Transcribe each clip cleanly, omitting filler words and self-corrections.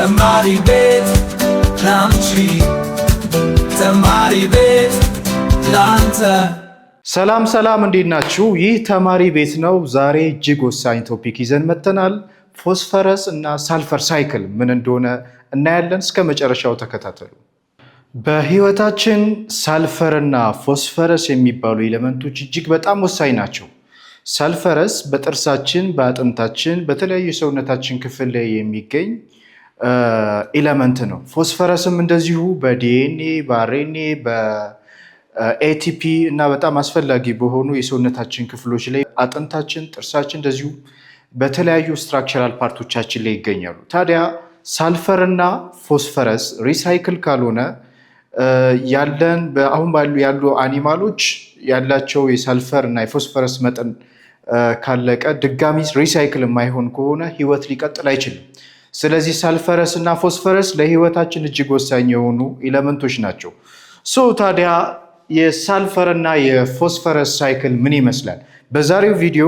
ተማሪ ቤት ላንቺ ተማሪ ቤት ላንተ። ሰላም ሰላም፣ እንዴት ናችሁ? ይህ ተማሪ ቤት ነው። ዛሬ እጅግ ወሳኝ ቶፒክ ይዘን መጥተናል። ፎስፈረስ እና ሳልፈር ሳይክል ምን እንደሆነ እናያለን። እስከ መጨረሻው ተከታተሉ። በህይወታችን ሳልፈር እና ፎስፈረስ የሚባሉ ኤሌመንቶች እጅግ በጣም ወሳኝ ናቸው። ሳልፈረስ በጥርሳችን፣ በአጥንታችን፣ በተለያዩ የሰውነታችን ክፍል ላይ የሚገኝ ኤሌመንት ነው። ፎስፈረስም እንደዚሁ በዲኤንኤ፣ በአርኤንኤ፣ በኤቲፒ እና በጣም አስፈላጊ በሆኑ የሰውነታችን ክፍሎች ላይ አጥንታችን፣ ጥርሳችን እንደዚሁ በተለያዩ ስትራክቸራል ፓርቶቻችን ላይ ይገኛሉ። ታዲያ ሳልፈር እና ፎስፈረስ ሪሳይክል ካልሆነ ያለን አሁን ያሉ አኒማሎች ያላቸው የሳልፈር እና የፎስፈረስ መጠን ካለቀ ድጋሚ ሪሳይክል የማይሆን ከሆነ ህይወት ሊቀጥል አይችልም። ስለዚህ ሳልፈረስ እና ፎስፈረስ ለህይወታችን እጅግ ወሳኝ የሆኑ ኤሌመንቶች ናቸው። ታዲያ የሳልፈር እና የፎስፈረስ ሳይክል ምን ይመስላል? በዛሬው ቪዲዮ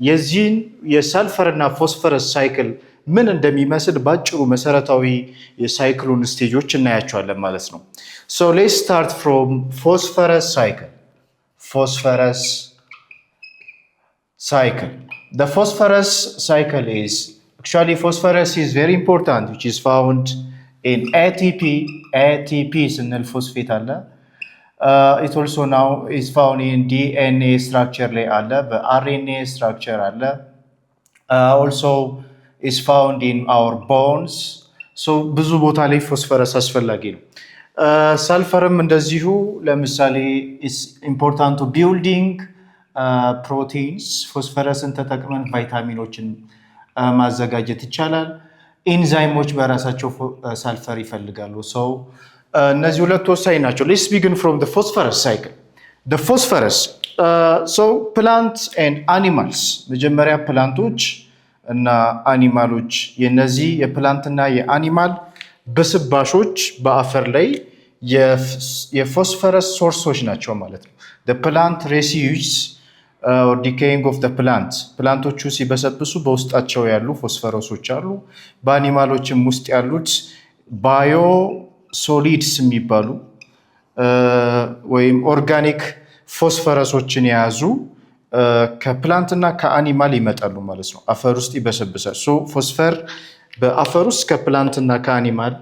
የዚህን የሳልፈር እና ፎስፈረስ ሳይክል ምን እንደሚመስል ባጭሩ መሰረታዊ የሳይክሉን ስቴጆች እናያቸዋለን ማለት ነው። ሌትስ ስታርት ፍሮም ፎስፈረስ ሳይክል። Phosphorus cycle. The phosphorus cycle is actually phosphorus is very important, which is found in ATP. ATP is in phosphate alla. It also now is found in DNA structure le alla, but RNA structure alla. Also is found in our bones. So ብዙ ቦታ ላይ ፎስፈረስ አስፈላጊ ነው። ሳልፈርም እንደዚሁ ለምሳሌ ኢስ ኢምፖርታንት ቱ ቢልዲንግ ፕሮቲንስ። ፎስፈረስን ተጠቅመን ቫይታሚኖችን ማዘጋጀት ይቻላል። ኢንዛይሞች በራሳቸው ሳልፈር ይፈልጋሉ። እነዚህ ሁለት ወሳኝ ናቸው። ሌትስ ቢግን ፍሮም ዘ ፎስፈረስ ሳይክል። ዘ ፎስፈረስ ፕላንት ኤንድ አኒማልስ። መጀመሪያ ፕላንቶች እና አኒማሎች፣ የነዚህ የፕላንትና የአኒማል በስባሾች በአፈር ላይ የፎስፈረስ ሶርሶች ናቸው ማለት ነው። ፕላንት ሬሲዩስ ዲኬይንግ ኦፍ ፕላንት፣ ፕላንቶቹ ሲበሰብሱ በውስጣቸው ያሉ ፎስፈረሶች አሉ። በአኒማሎችም ውስጥ ያሉት ባዮ ሶሊድስ የሚባሉ ወይም ኦርጋኒክ ፎስፈረሶችን የያዙ ከፕላንትና ከአኒማል ይመጣሉ ማለት ነው። አፈር ውስጥ ይበሰብሳል። ፎስፈር በአፈር ውስጥ ከፕላንትና ከአኒማል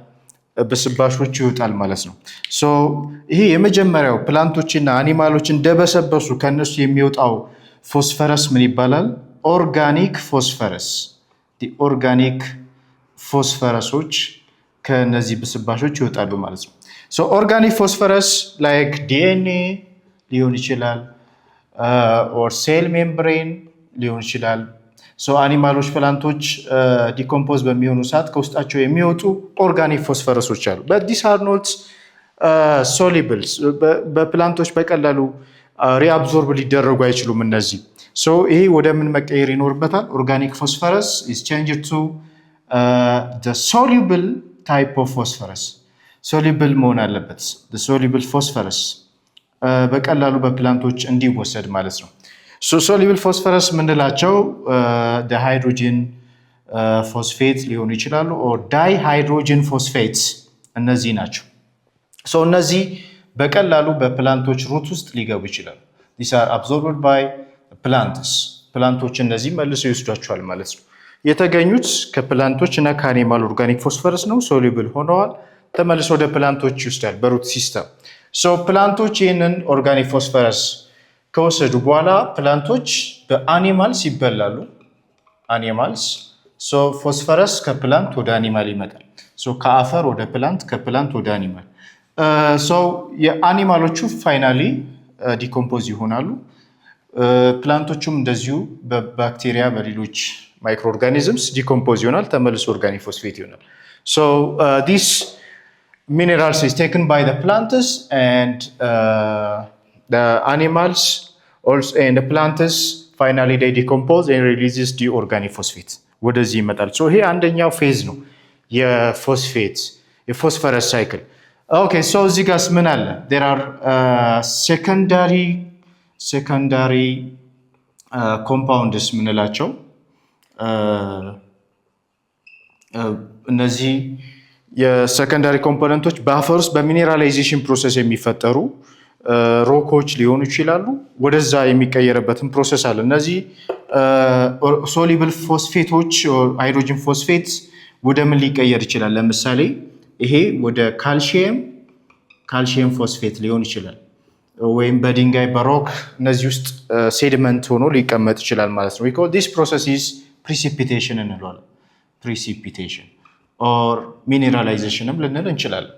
በስባሾች ይወጣል ማለት ነው። ይሄ የመጀመሪያው ፕላንቶችና አኒማሎች እንደበሰበሱ ከነሱ የሚወጣው ፎስፈረስ ምን ይባላል? ኦርጋኒክ ፎስፈረስ። ኦርጋኒክ ፎስፈረሶች ከነዚህ በስባሾች ይወጣሉ ማለት ነው። ኦርጋኒክ ፎስፈረስ ላይክ ዲኤንኤ ሊሆን ይችላል፣ ኦር ሴል ሜምብሬን ሊሆን ይችላል። አኒማሎች፣ ፕላንቶች ዲኮምፖዝ በሚሆኑ ሰዓት ከውስጣቸው የሚወጡ ኦርጋኒክ ፎስፈረሶች አሉ። ዲስ አር ኖት ሶሊብልስ። በፕላንቶች በቀላሉ ሪአብዞርብ ሊደረጉ አይችሉም እነዚህ። ይሄ ወደ ምን መቀየር ይኖርበታል? ኦርጋኒክ ፎስፈረስ is changed to the soluble type of phosphorus. ሶሊብል መሆን አለበት። the soluble phosphorus በቀላሉ በፕላንቶች እንዲወሰድ ማለት ነው። ሶሊብል ፎስፈረስ ምንላቸው ሃይድሮጂን ፎስፌት ሊሆኑ ይችላሉ፣ ኦር ዳይ ሃይድሮጂን ፎስፌትስ እነዚህ ናቸው። እነዚህ በቀላሉ በፕላንቶች ሩት ውስጥ ሊገቡ ይችላሉ። these are absorbed by plants. ፕላንቶች እነዚህ መልሰው ይወስዷቸዋል ማለት ነው። የተገኙት ከፕላንቶች እና ከአኒማል ኦርጋኒክ ፎስፈረስ ነው። ሶሊብል ሆነዋል፣ ተመልሰው ወደ ፕላንቶች ይወስዳል በሩት ሲስተም። ፕላንቶች ይህንን ኦርጋኒክ ፎስፈረስ ከወሰዱ በኋላ ፕላንቶች በአኒማልስ ይበላሉ። አኒማልስ ፎስፈረስ ከፕላንት ወደ አኒማል ይመጣል። ከአፈር ወደ ፕላንት፣ ከፕላንት ወደ አኒማል። የአኒማሎቹ ፋይናሊ ዲኮምፖዝ ይሆናሉ። ፕላንቶቹም እንደዚሁ በባክቴሪያ በሌሎች ማይክሮ ኦርጋኒዝምስ ዲኮምፖዝ ይሆናል፣ ተመልሶ ኦርጋኒክ ፎስፌት ይሆናል። ዲስ minerals is taken by the plants and the animals also, and the plants finally they decompose and releases the organic phosphate ወደዚህ ይመጣል። ይሄ አንደኛው ፌዝ ነው የፎስፌት የፎስፈረስ ሳይክል። ኦኬ እዚህ ጋርስ ምን አለ? there are secondary compounds ምንላቸው እነዚህ የሰከንዳሪ ኮምፖነንቶች በአፈር ውስጥ በሚኔራላይዜሽን ፕሮሰስ የሚፈጠሩ ሮኮች ሊሆኑ ይችላሉ። ወደዛ የሚቀየርበትን ፕሮሰስ አለ። እነዚህ ሶሊብል ፎስፌቶች ሃይድሮጅን ፎስፌት ወደ ምን ሊቀየር ይችላል? ለምሳሌ ይሄ ወደ ካልሽየም ፎስፌት ሊሆን ይችላል፣ ወይም በድንጋይ በሮክ እነዚህ ውስጥ ሴዲመንት ሆኖ ሊቀመጥ ይችላል ማለት ነው። ዲስ ፕሮሰስ ኢዝ ፕሪሲፒቴሽን እንለዋለን። ፕሪሲፒቴሽን ኦር ሚኔራላይዜሽንም ልንል እንችላለን።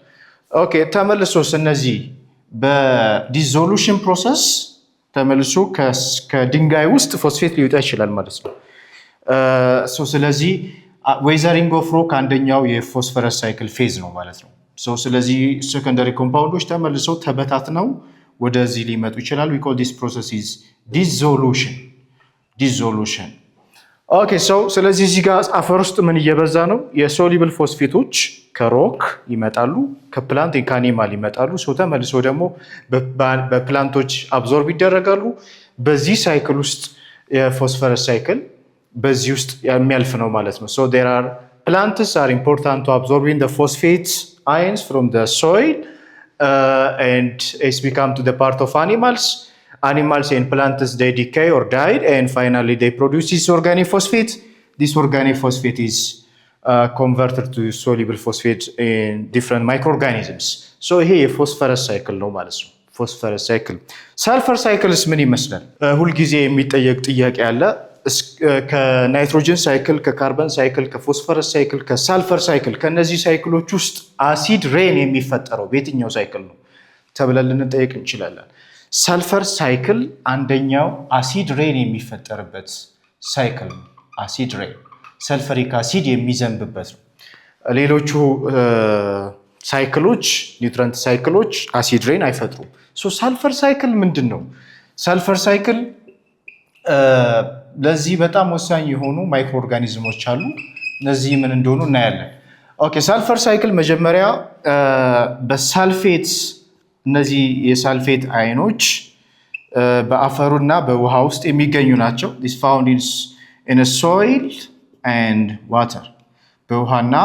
ኦኬ ተመልሶስ እነዚህ በዲዞሉሽን ፕሮሰስ ተመልሶ ከድንጋይ ውስጥ ፎስፌት ሊወጣ ይችላል ማለት ነው። ስለዚህ ዌዘሪንግ ኦፍ ሮክ አንደኛው የፎስፈረስ ሳይክል ፌዝ ነው ማለት ነው። ስለዚህ ሴኮንዳሪ ኮምፓውንዶች ተመልሰው ተበታትነው ወደዚህ ሊመጡ ይችላል። ዊ ኮል ዲስ ፕሮሰስ ኢዝ ዲዞሉሽን። ኦኬ ስለዚህ እዚህ ጋር አፈር ውስጥ ምን እየበዛ ነው? የሶሊብል ፎስፌቶች ከሮክ ይመጣሉ፣ ከፕላንት ከአኒማል ይመጣሉ። ተመልሶ ደግሞ በፕላንቶች አብዞርብ ይደረጋሉ። በዚህ ሳይክል ውስጥ የፎስፈረስ ሳይክል በዚህ ውስጥ የሚያልፍ ነው ማለት ነው። plants are important to absorbing the phosphate ions from the soil and it's become to the part of animals and plants, they decay or die, and finally they produce this organic phosphate. This organic phosphate is converted to soluble phosphate in different microorganisms. ይሄ የፎስፈረስ ሳይክል ነው ማለት ነው። ፎስፈረስ ሳይክል። ሳልፈር ሳይክልስ ምን ይመስላል? ሁልጊዜ የሚጠየቅ ጥያቄ አለ። ከናይትሮጅን ሳይክል፣ ከካርበን ሳይክል፣ ከፎስፈረስ ሳይክል፣ ከሳልፈር ሳይክል ከነዚህ ሳይክሎች ውስጥ አሲድ ሬን የሚፈጠረው በየትኛው ሳይክል ነው ተብለን ልንጠየቅ እንችላለን። ሳልፈር ሳይክል አንደኛው አሲድ ሬን የሚፈጠርበት ሳይክል ነው። አሲድ ሬን ሰልፈሪክ አሲድ የሚዘንብበት ነው። ሌሎቹ ሳይክሎች ኒውትረንት ሳይክሎች አሲድ ሬን አይፈጥሩም። ሳልፈር ሳይክል ምንድን ነው? ሳልፈር ሳይክል ለዚህ በጣም ወሳኝ የሆኑ ማይክሮ ኦርጋኒዝሞች አሉ። እነዚህ ምን እንደሆኑ እናያለን። ኦኬ ሳልፈር ሳይክል መጀመሪያ በሳልፌት እነዚህ የሳልፌት አይኖች በአፈሩና በውሃ ውስጥ የሚገኙ ናቸው። this found in a soil and water በውሃና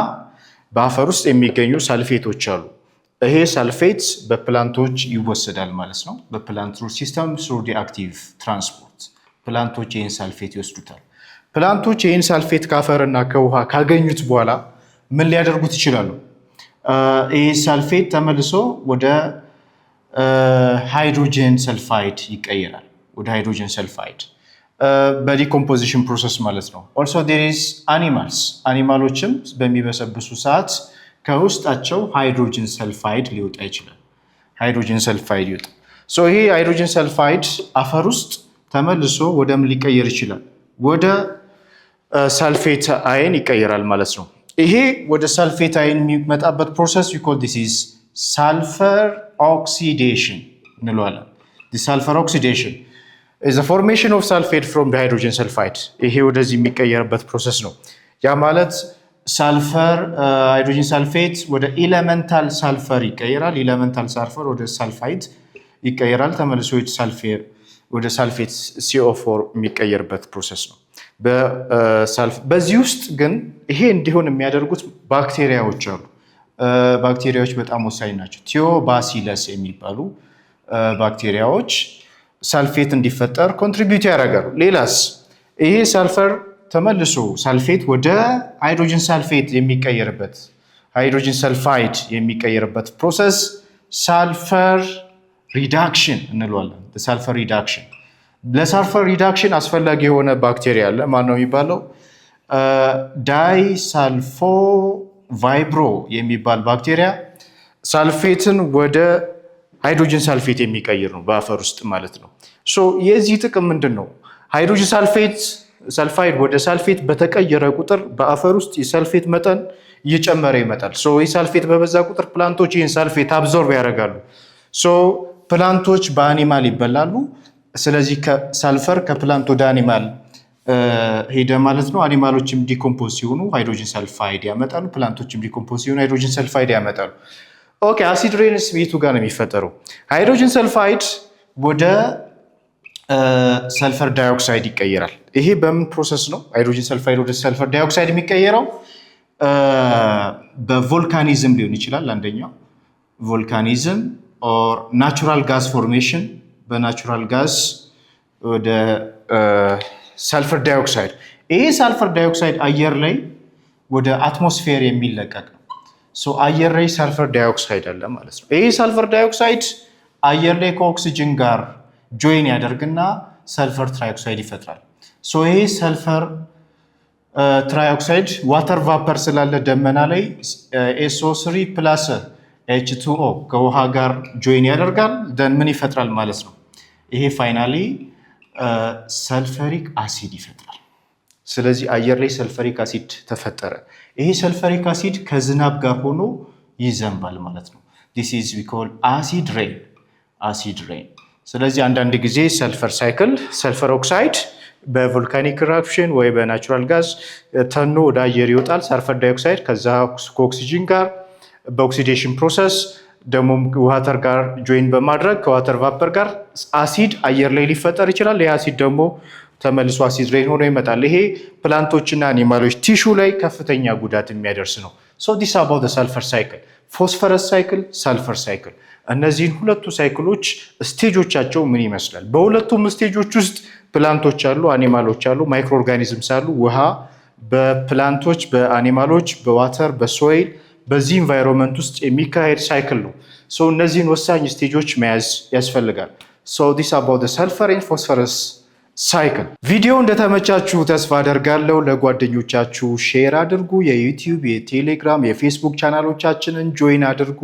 በአፈር ውስጥ የሚገኙ ሳልፌቶች አሉ። ይሄ ሳልፌት በፕላንቶች ይወሰዳል ማለት ነው። በፕላንት ሩት ሲስተም through the active transport ፕላንቶች ይህን ሳልፌት ይወስዱታል። ፕላንቶች ይህን ሳልፌት ከአፈርና ከውሃ ካገኙት በኋላ ምን ሊያደርጉት ይችላሉ? ይህ ሳልፌት ተመልሶ ወደ ሃይድሮጅን ሰልፋይድ ይቀየራል። ወደ ሃይድሮጅን ሰልፋይድ በዲኮምፖዚሽን ፕሮሰስ ማለት ነው። ኦልሶ ዴር ኢዝ አኒማሎችም በሚበሰብሱ ሰዓት ከውስጣቸው ሃይድሮጅን ሰልፋይድ ሊወጣ ይችላል። ሃይድሮጅን ሰልፋይድ ይወጣ። ይሄ ሃይድሮጅን ሰልፋይድ አፈር ውስጥ ተመልሶ ወደ ምን ሊቀየር ይችላል? ወደ ሳልፌት አይን ይቀየራል ማለት ነው። ይሄ ወደ ሳልፌት አይን የሚመጣበት ፕሮሰስ we call this is sulfur oxidation እንለዋለን። the sulfur oxidation is the formation of sulfate from the hydrogen sulfide። ይሄ ወደዚህ የሚቀየርበት ፕሮሰስ ነው። ያ ማለት ሳልፈር ሃይድሮጅን ሰልፌት ወደ ኤሌመንታል ሳልፈር ይቀየራል። ኤሌመንታል ሳልፈር ወደ ሳልፋይድ ይቀየራል። ተመልሶ ወደ ሳልፌት CO4 የሚቀየርበት ፕሮሰስ ነው። በዚህ ውስጥ ግን ይሄ እንዲሆን የሚያደርጉት ባክቴሪያዎች አሉ። ባክቴሪያዎች በጣም ወሳኝ ናቸው። ቲዮባሲለስ የሚባሉ ባክቴሪያዎች ሳልፌት እንዲፈጠር ኮንትሪቢዩት ያደርጋሉ። ሌላስ ይሄ ሳልፈር ተመልሶ ሳልፌት ወደ ሃይድሮጅን ሳልፌት የሚቀየርበት ሃይድሮጅን ሰልፋይድ የሚቀየርበት ፕሮሰስ ሳልፈር ሪዳክሽን እንለዋለን። ሳልፈር ሪዳክሽን። ለሳልፈር ሪዳክሽን አስፈላጊ የሆነ ባክቴሪያ አለ። ማን ነው የሚባለው? ዳይሳልፎ ቫይብሮ የሚባል ባክቴሪያ ሳልፌትን ወደ ሃይድሮጅን ሳልፌት የሚቀይር ነው፣ በአፈር ውስጥ ማለት ነው። የዚህ ጥቅም ምንድን ነው? ሃይድሮጅን ሰልፋይድ ወደ ሳልፌት በተቀየረ ቁጥር በአፈር ውስጥ የሳልፌት መጠን እየጨመረ ይመጣል። ይህ ሳልፌት በበዛ ቁጥር ፕላንቶች ይህን ሳልፌት አብዞርብ ያደርጋሉ። ፕላንቶች በአኒማል ይበላሉ። ስለዚህ ሳልፈር ከፕላንት ወደ አኒማል ሄደ ማለት ነው። አኒማሎችም ዲኮምፖዝ ሲሆኑ ሃይድሮጅን ሰልፋይድ ያመጣሉ። ፕላንቶችም ዲኮምፖዝ ሲሆኑ ሃይድሮጅን ሰልፋይድ ያመጣሉ። ኦኬ አሲድ ሬንስ ቤቱ ጋር ነው የሚፈጠረው። ሃይድሮጅን ሰልፋይድ ወደ ሰልፈር ዳይኦክሳይድ ይቀየራል። ይሄ በምን ፕሮሰስ ነው ሃይድሮጅን ሰልፋይድ ወደ ሰልፈር ዳይኦክሳይድ የሚቀየረው? በቮልካኒዝም ሊሆን ይችላል አንደኛው ቮልካኒዝም ኦር ናቹራል ጋዝ ፎርሜሽን በናቹራል ጋዝ ወደ ሰልፈር ዳይኦክሳይድ ይሄ ሰልፈር ዳይኦክሳይድ አየር ላይ ወደ አትሞስፌር የሚለቀቅ ነው። ሶ አየር ላይ ሰልፈር ዳይኦክሳይድ አለ ማለት ነው። ይሄ ሰልፈር ዳይኦክሳይድ አየር ላይ ከኦክሲጅን ጋር ጆይን ያደርግና ሰልፈር ትራይኦክሳይድ ይፈጥራል። ሶ ይሄ ሰልፈር ትራይኦክሳይድ ዋተር ቫፐር ስላለ ደመና ላይ SO3 ፕላስ H2O ከውሃ ጋር ጆይን ያደርጋል ደን ምን ይፈጥራል ማለት ነው። ይሄ ፋይናሊ ሰልፈሪክ አሲድ ይፈጥራል። ስለዚህ አየር ላይ ሰልፈሪክ አሲድ ተፈጠረ። ይሄ ሰልፈሪክ አሲድ ከዝናብ ጋር ሆኖ ይዘንባል ማለት ነው። this is we call acid rain። ስለዚህ አንዳንድ ጊዜ ሰልፈር ሳይክል ሰልፈር ኦክሳይድ በቮልካኒክ ኢራፕሽን ወይ በናቹራል ጋዝ ተኖ ወደ አየር ይወጣል። ሰልፈር ዳይኦክሳይድ ከዛ ከኦክሲጅን ጋር በኦክሲዴሽን ፕሮሰስ ደግሞ ዋተር ጋር ጆይን በማድረግ ከዋተር ቫፐር ጋር አሲድ አየር ላይ ሊፈጠር ይችላል። ይህ አሲድ ደግሞ ተመልሶ አሲድ ሬን ሆኖ ይመጣል። ይሄ ፕላንቶችና አኒማሎች ቲሹ ላይ ከፍተኛ ጉዳት የሚያደርስ ነው። ሶ ዲስ አባውት ዘ ሰልፈር ሳይክል ፎስፈረስ ሳይክል ሰልፈር ሳይክል። እነዚህን ሁለቱ ሳይክሎች ስቴጆቻቸው ምን ይመስላል? በሁለቱም ስቴጆች ውስጥ ፕላንቶች አሉ፣ አኒማሎች አሉ፣ ማይክሮ ኦርጋኒዝምስ አሉ። ውሃ በፕላንቶች በአኒማሎች በዋተር በሶይል በዚህ ኢንቫይሮንመንት ውስጥ የሚካሄድ ሳይክል ነው። ሶ እነዚህን ወሳኝ ስቴጆች መያዝ ያስፈልጋል። ሶ ዲስ አባውት ዘ ሰልፈር ኤንድ ፎስፈረስ ሳይክል። ቪዲዮ እንደተመቻችሁ ተስፋ አደርጋለሁ። ለጓደኞቻችሁ ሼር አድርጉ። የዩቲዩብ፣ የቴሌግራም፣ የፌስቡክ ቻናሎቻችንን ጆይን አድርጉ።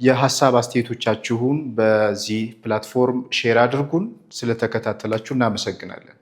የሀሳብ አስተያየቶቻችሁን በዚህ ፕላትፎርም ሼር አድርጉን። ስለተከታተላችሁ እናመሰግናለን።